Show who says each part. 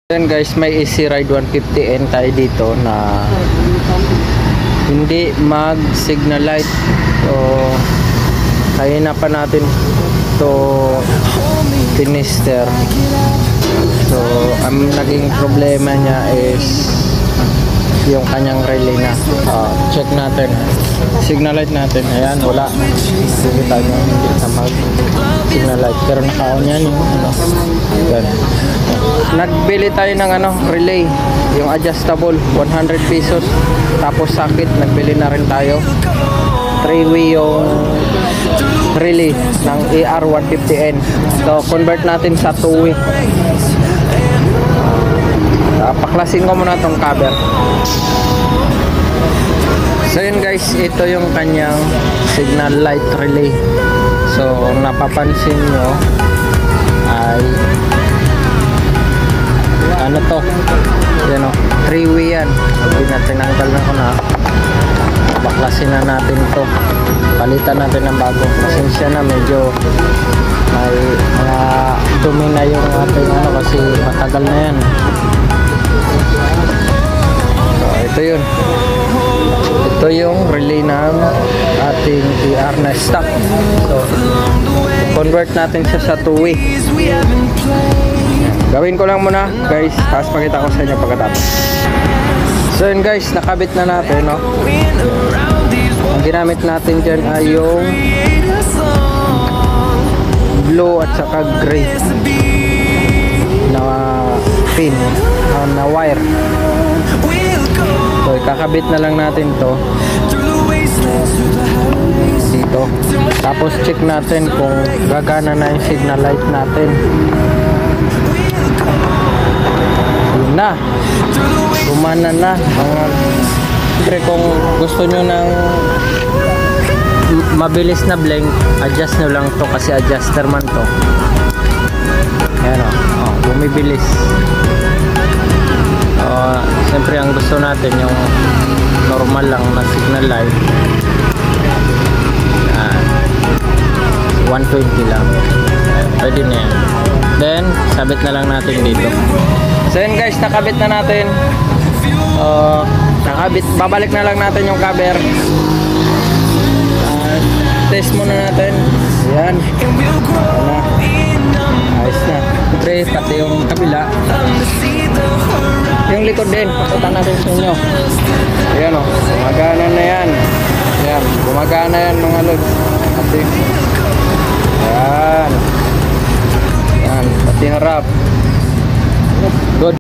Speaker 1: Yan guys, may Easy Ride 150N tayo dito na hindi mag signal light. So kaya na pa natin to tinister. So ang naging problema niya is yung kanyang relay na. Check natin signal light natin. Ayan, wala. Kita nyo, hindi na mag signal light, pero naka-on yan yung yan. Nagbili tayo ng relay, yung adjustable, 100 pesos. Tapos socket, nagbili na rin tayo. 3-way yung relay ng AR150N. So convert natin sa 2-way. Paklasin ko muna tong cover. So yun guys, ito yung kanyang signal light relay. So napapansin nyo ay ano to, yan o, 3-way yan. Tinanggal na ko na. Baklasin na natin to, palitan natin ng bago. Pasensya na, medyo may mga dumi na yung ating kasi matagal na yan. So ito yun, ito yung relay ng ating AR na stock. So convert natin siya sa 2-way. Gawin ko lang muna guys, tapos pakita ko sa inyo pagkatapos. So yun guys, nakabit na natin, no? Ang ginamit natin dyan ay yung blue at saka gray na pin, na wire. So ikakabit na lang natin to dito. Tapos check natin kung gagana na yung signal light natin. Yun na, gumana na. Siyempre kung gusto nyo ng mabilis na blink, adjust nyo lang to kasi adjuster man to. Ayan o, bumibilis. Siyempre ang gusto natin yung normal lang na signal light. 120 lang, pwede na yan. Then sabit na lang natin dito. So yun guys, nakabit na natin. Babalik na lang natin yung cover. Test muna natin. Ayan, ayos na. Siyempre pati yung kabila, yung likod din, pakita natin sa inyo. Ayan o, gumagana na yan. Ayan, gumagana yan mga lods. Ayan, ayan, pati harap. Good.